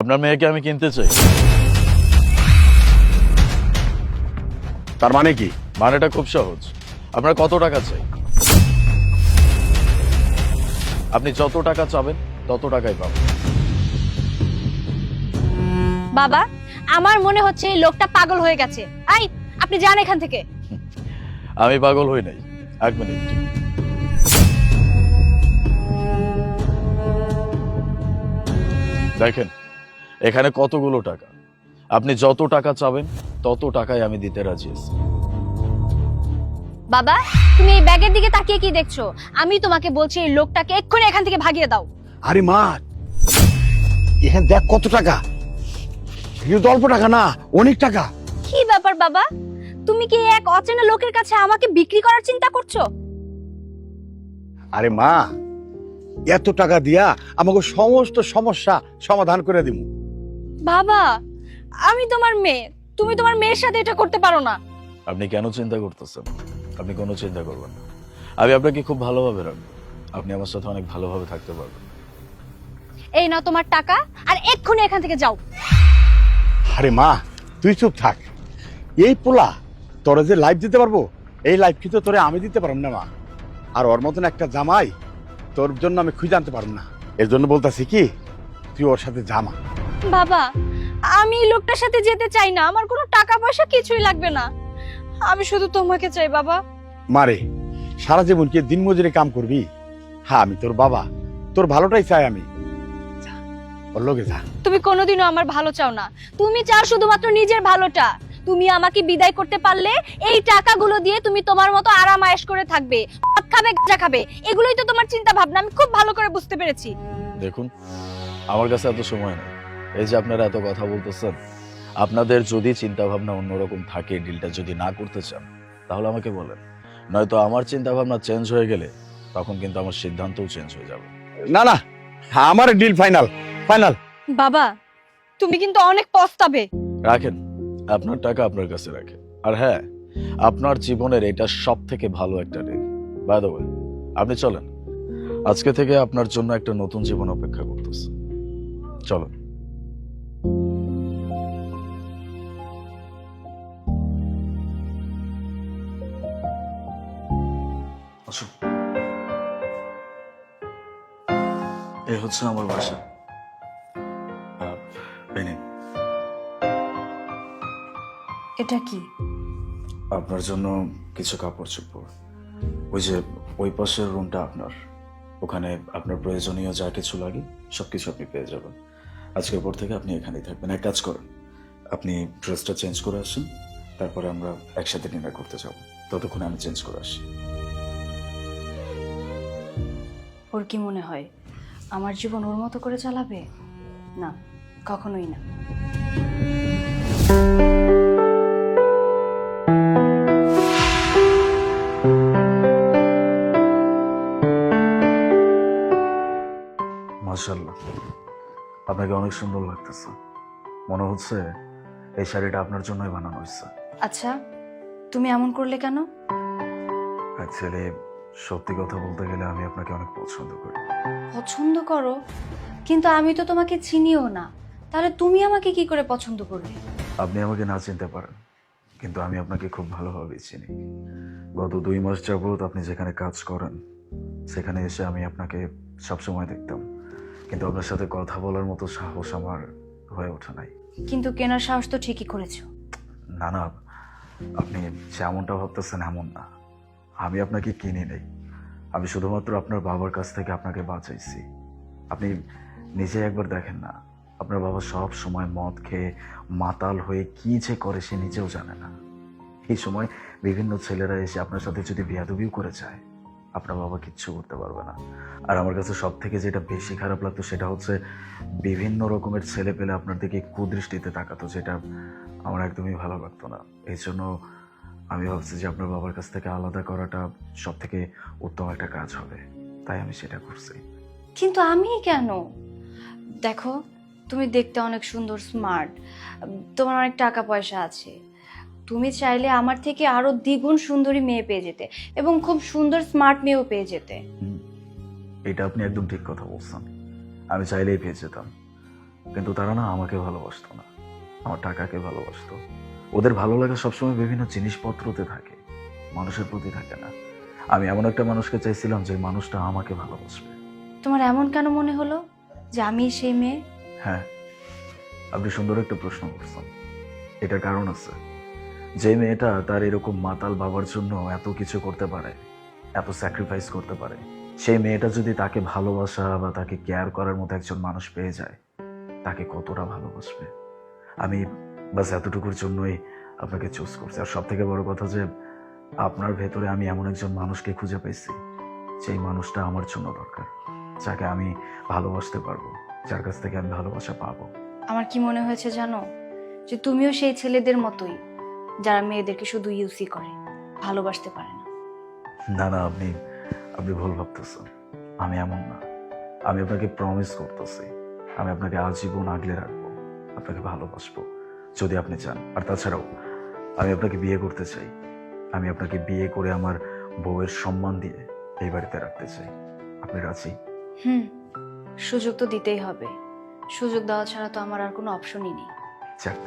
আপনার মেয়েকে আমি কিনতে চাই। তার মানে কি? মানেটা খুব সহজ। আপনার কত টাকা চাই? আপনি যত টাকা চাবেন তত টাকাই পাবেন। বাবা, আমার মনে হচ্ছে এই লোকটা পাগল হয়ে গেছে। আই, আপনি যান এখান থেকে। আমি পাগল হই নাই। এক মিনিট। দেখেন, এখানে কতগুলো টাকা। আপনি যত টাকা চাবেন তত টাকাই আমি দিতে রাজি আছি। বাবা, তুমি এই ব্যাগের দিকে তাকিয়ে কি দেখছো? আমি তোমাকে বলছি এই লোকটাকে এক্ষুনি এখান থেকে ভাগিয়ে দাও। আরে মা, এখানে দেখ কত টাকা। কিন্তু অল্প টাকা না, অনেক টাকা। কি ব্যাপার বাবা, তুমি কি এক অচেনা লোকের কাছে আমাকে বিক্রি করার চিন্তা করছো? আরে মা, এত টাকা দিয়া আমাকে সমস্ত সমস্যা সমাধান করে দিব। বাবা, আমি তোমার মেয়ে, তুমি তোমার মেয়ের সাথে এটা করতে পারো না। আপনি কেন চিন্তা করতেছেন? আপনি কোনো চিন্তা করবেন না। আমি আপনাকে খুব ভালোভাবে রাখবো। আপনি আমার সাথে অনেক ভালোভাবে থাকতে পারবেন। এই নাও তোমার টাকা, আর এক্ষুনি এখান থেকে যাও। আরে মা, তুই চুপ থাক। এই পোলা তোরে যে লাইফ দিতে পারবো, এই লাইফ কিন্তু তোরে আমি দিতে পারব না মা। আর ওর মতন একটা জামাই তোর জন্য আমি খুঁজে আনতে পারব না। এর জন্য বলতাছি কি, তুই ওর সাথে জামা। বাবা, আমি এই লোকটার সাথে যেতে চাই না। আমার কোনো টাকা পয়সা কিছুই লাগবে না। আমি শুধু তোমাকে চাই বাবা। মারে, সারা জীবন কি দিন মজুরি কাম করবি? হ্যাঁ, আমি তোর বাবা, তোর ভালোটাই চাই আমি। যা, ওর লগে যা। তুমি কোনোদিনও আমার ভালো চাও না। তুমি চাও শুধুমাত্র নিজের ভালোটা। তুমি আমাকে বিদায় করতে পারলে এই টাকাগুলো দিয়ে তুমি তোমার মতো আরাম আয়েশ করে থাকবে, মদ খাবে, গাঁজা খাবে। এগুলোই তো তোমার চিন্তা ভাবনা। আমি খুব ভালো করে বুঝতে পেরেছি। দেখুন, আমার কাছে এত সময় নেই। এই যে আপনারা এত কথা বলতেছেন, আপনাদের যদি চিন্তা ভাবনা অন্যরকম থাকে, ডিলটা যদি না করতে চান, তাহলে আমাকে বলেন। নয়তো আমার চিন্তা ভাবনা চেঞ্জ হয়ে গেলে তখন কিন্তু আমার সিদ্ধান্তও চেঞ্জ হয়ে যাবে। না না, হ্যাঁ, আমার ডিল ফাইনাল ফাইনাল। বাবা, তুমি কিন্তু অনেক পস্তাবে। রাখেন, আপনার টাকা আপনার কাছে রাখেন। আর হ্যাঁ, আপনার জীবনের এটা সব থেকে ভালো একটা ডিল। বাই দ্য ওয়ে, আপনি চলেন। আজকে থেকে আপনার জন্য একটা নতুন জীবন অপেক্ষা করতেছে। চলেন। আসুন। এই হচ্ছে আমার বাসা। এই নিন। এটা কি? আপনার জন্য কিছু কাপড় চোপড়। ওই যে ওই পাশের রুমটা আপনার। ওখানে আপনার প্রয়োজনীয় যা কিছু লাগে সবকিছু আপনি পেয়ে যাবেন। আজকের পর থেকে আপনি এখানেই থাকবেন। এক কাজ করেন, আপনি ড্রেসটা চেঞ্জ করে আসেন, তারপরে আমরা একসাথে ডিনার করতে যাব। ততক্ষণে আমি চেঞ্জ করে আসি। ওর কি মনে হয় আমার জীবন ওর মতো করে চালাবে? না, কখনোই না। মাশাআল্লাহ, আপনাকে অনেক সুন্দর লাগতেছে। মনে হচ্ছে এই শাড়িটা আপনার জন্যই বানানো হয়েছে। আচ্ছা, তুমি এমন করলে কেন? অ্যাকচুয়ালি সত্যি কথা বলতে গেলে আমি আপনাকে অনেক পছন্দ করি। পছন্দ করো? কিন্তু আমি তো তোমাকে চিনিও না। তাহলে তুমি আমাকে কি করে পছন্দ করবে? আপনি আমাকে না চিনতে পারেন, কিন্তু আমি আপনাকে খুব ভালোভাবে চিনি। গত 2 মাস যাবত আপনি যেখানে কাজ করেন সেখানে এসে আমি আপনাকে সবসময় দেখতাম, কিন্তু আপনার সাথে কথা বলার মতো সাহস আমার হয়ে ওঠে নাই। কিন্তু কেনার সাহস তো ঠিকই করেছো। না না, আপনি যেমনটা ভাবতেছেন এমন না। আমি আপনাকে কিনি নেই, আমি শুধুমাত্র আপনার বাবার কাছ থেকে আপনাকে বাঁচাইছি। আপনি নিজে একবার দেখেন না, আপনার বাবা সব সময় মদ খেয়ে মাতাল হয়ে কি যে করে সে নিজেও জানে না। এই সময় বিভিন্ন ছেলেরা এসে আপনার সাথে যদি বেয়াদবিও করে যায়, আপনার বাবা কিচ্ছু করতে পারবে না। আর আমার কাছে সব থেকে যেটা বেশি খারাপ লাগতো সেটা হচ্ছে বিভিন্ন রকমের ছেলে পেলে আপনার দিকে কুদৃষ্টিতে তাকাতো, যেটা আমার একদমই ভালো লাগতো না। এই জন্য আমি ভাবছি যে আপনার বাবার কাছ থেকে আলাদা করাটা সব থেকে উত্তম একটা কাজ হবে, তাই আমি সেটা করছি। কিন্তু আমি কেন? দেখো, তুমি দেখতে অনেক সুন্দর, স্মার্ট, তোমার অনেক টাকা পয়সা আছে। তুমি চাইলে আমার থেকে আরো দ্বিগুণ সুন্দরী মেয়ে পেয়ে যেতে, এবং খুব সুন্দর স্মার্ট মেয়েও পেয়ে যেতে। এটা আপনি একদম ঠিক কথা বলছেন। আমি চাইলেই পেয়ে যেতাম, কিন্তু তারা না আমাকে ভালোবাসতো না, আমার টাকাকে ভালোবাসতো। ওদের ভালো লাগা সবসময় বিভিন্ন জিনিসপত্রতে থাকে, মানুষের প্রতি থাকে না। আমি এমন একটা মানুষকে চাইছিলাম যে মানুষটা আমাকে ভালোবাসবে। তোমার এমন কেন মনে হলো যে আমি সেই মেয়ে? হ্যাঁ, আপনি সুন্দর একটা প্রশ্ন করছেন। এটার কারণ আছে। যে মেয়েটা তার এরকম মাতাল বাবার জন্য এত কিছু করতে পারে, এত স্যাক্রিফাইস করতে পারে, সেই মেয়েটা যদি তাকে ভালোবাসা বা তাকে কেয়ার করার মতো একজন মানুষ পেয়ে যায়, তাকে কতটা ভালোবাসবে। আমি বাস এতটুকুর জন্যই আপনাকে চুজ করছি। আর সব থেকে বড় কথা যে আপনার ভেতরে আমি এমন একজন মানুষকে খুঁজে পেয়েছি, সেই মানুষটা আমার জন্য দরকার, যাকে আমি ভালোবাসতে পারবো, যার কাছ থেকে আমি ভালোবাসা পাবো। আমার কি মনে হয়েছে জানো, যে তুমিও সেই ছেলেদের মতোই যারা মেয়েদেরকে শুধু ইউসি করে, ভালোবাসতে পারে না। না না, আপনি আপনি ভুল ভাবতেছেন। আমি এমন না। আমি আপনাকে প্রমিস করতেছি, আমি আপনাকে আজীবন আগলে রাখবো, আপনাকে ভালোবাসবো যদি আপনি চান। আর তাছাড়াও আমি আপনাকে বিয়ে করতে চাই। আমি আপনাকে বিয়ে করে আমার বউয়ের সম্মান দিয়ে এই বাড়িতে রাখতে চাই। আপনি রাজি? সুযোগ তো দিতেই হবে, সুযোগ দেওয়া ছাড়া তো আমার আর কোনো অপশনই নেই। যাক,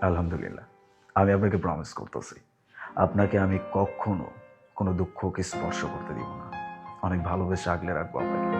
আলহামদুলিল্লাহ। আমি আপনাকে প্রমিস করতেছি, আপনাকে আমি কখনো কোনো দুঃখকে স্পর্শ করতে দিব না। অনেক ভালোবেসে আগলে রাখবো আপনাকে।